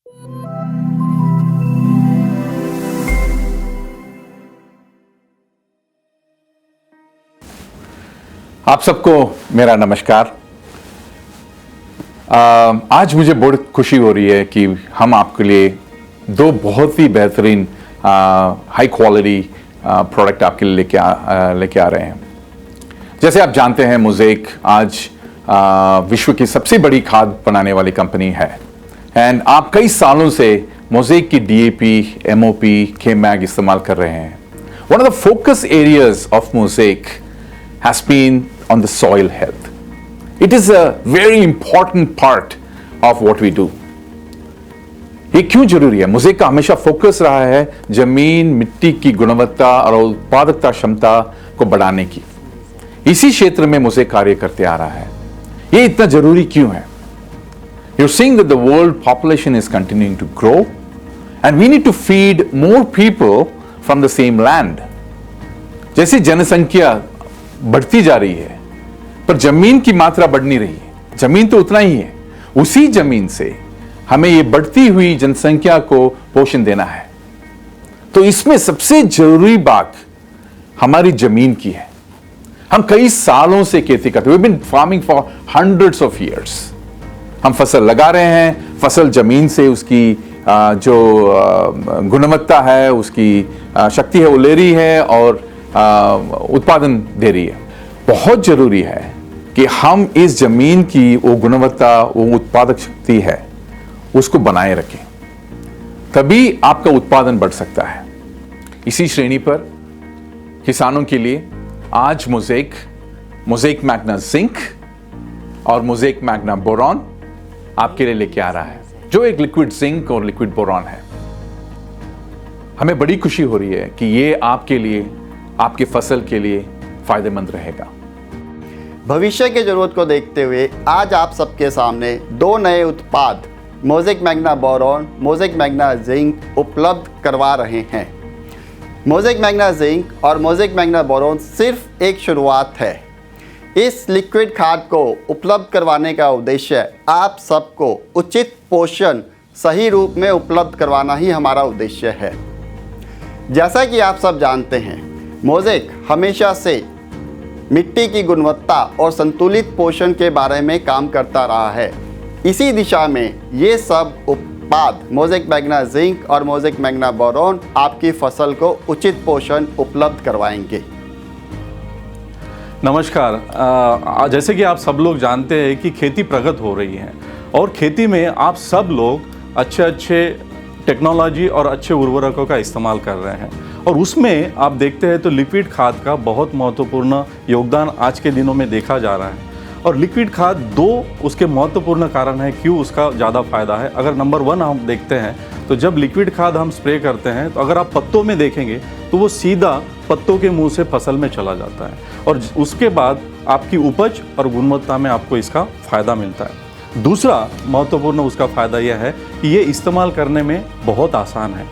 आप सबको मेरा नमस्कार। आज मुझे बहुत खुशी हो रही है कि हम आपके लिए दो बहुत ही बेहतरीन हाई क्वालिटी प्रोडक्ट आपके लिए लेके आ रहे हैं। जैसे आप जानते हैं, मोज़ेक आज विश्व की सबसे बड़ी खाद बनाने वाली कंपनी है एंड आप कई सालों से मोज़ेक की DAP, MOP, K-Mag इस्तेमाल कर रहे हैं। One of the focus areas of mosaic has been on the soil health. It is a very important part of what we do. ये क्यों जरूरी है? मोज़ेक का हमेशा फोकस रहा है जमीन, मिट्टी की गुणवत्ता और उत्पादकता क्षमता को बढ़ाने की। इसी क्षेत्र में मोज़ेक कार्य करते आ रहा है। ये इतना जरूरी क्यों है? You're seeing that the world population is continuing to grow and we need to feed more people from the same land. जैसी जनसंख्या बढ़ती जा रही है पर जमीन की मात्रा बढ़ नहीं रही है। जमीन तो उतना ही है। उसी जमीन से हमें ये बढ़ती हुई जनसंख्या को पोषण देना है। तो इसमें सबसे जरूरी बात हमारी जमीन की है। हम कई सालों से खेती करते हैं। We've been farming for hundreds of years. हम फसल लगा रहे हैं। फसल जमीन से उसकी जो गुणवत्ता है, उसकी शक्ति है, वो ले रही है और उत्पादन दे रही है। बहुत जरूरी है कि हम इस जमीन की वो गुणवत्ता, वो उत्पादक शक्ति है, उसको बनाए रखें, तभी आपका उत्पादन बढ़ सकता है। इसी श्रेणी पर किसानों के लिए आज मोज़ेक मैग्ना जिंक और मोज़ेक मैग्ना बोरॉन आपके लिए लेके आ रहा है, जो एक लिक्विड जिंक और लिक्विड बोरॉन है। हमें बड़ी खुशी हो रही है कि ये आपके लिए, आपकी फसल के लिए फायदेमंद रहेगा। भविष्य की जरूरत को देखते हुए आज आप सबके सामने दो नए उत्पाद mosaic Magna boron, mosaic Magna zinc उपलब्ध करवा रहे हैं। मोज़ेक मैग्ना जिंक और मोज़ेक मैग्ना बोरॉन सिर्फ एक शुरुआत है। इस लिक्विड खाद को उपलब्ध करवाने का उद्देश्य आप सबको उचित पोषण सही रूप में उपलब्ध करवाना ही हमारा उद्देश्य है। जैसा कि आप सब जानते हैं, मोज़ेक हमेशा से मिट्टी की गुणवत्ता और संतुलित पोषण के बारे में काम करता रहा है। इसी दिशा में ये सब उत्पाद मोज़ेक मैग्ना जिंक और मोज़ेक मैग्ना बोरॉन आपकी फसल को उचित पोषण उपलब्ध करवाएंगे। नमस्कार। जैसे कि आप सब लोग जानते हैं कि खेती प्रगति हो रही है और खेती में आप सब लोग अच्छे टेक्नोलॉजी और अच्छे उर्वरकों का इस्तेमाल कर रहे हैं और उसमें आप देखते हैं तो लिक्विड खाद का बहुत महत्वपूर्ण योगदान आज के दिनों में देखा जा रहा है। और लिक्विड खाद दो उसके महत्वपूर्ण कारण है क्यों उसका ज़्यादा फायदा है। अगर नंबर 1 हम देखते हैं तो जब लिक्विड खाद हम स्प्रे करते हैं तो अगर आप पत्तों में देखेंगे तो वो सीधा पत्तों के मुंह से फसल में चला जाता है और उसके बाद आपकी उपज और गुणवत्ता में आपको इसका फ़ायदा मिलता है। दूसरा महत्वपूर्ण उसका फ़ायदा यह है कि ये इस्तेमाल करने में बहुत आसान है।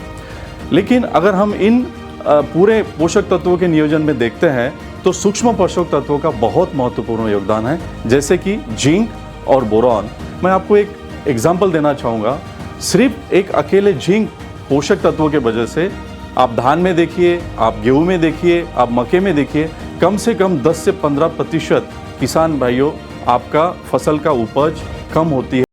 लेकिन अगर हम इन पूरे पोषक तत्वों के नियोजन में देखते हैं तो सूक्ष्म पोषक तत्वों का बहुत महत्वपूर्ण योगदान है, जैसे कि जिंक और बोरॉन। मैं आपको एक एग्जांपल देना चाहूँगा। सिर्फ एक अकेले जिंक पोषक तत्वों के वजह से आप धान में देखिए, आप गेहूँ में देखिए, आप मक्के में देखिए, कम से कम 10 से 15% किसान भाइयों आपका फसल का उपज कम होती है।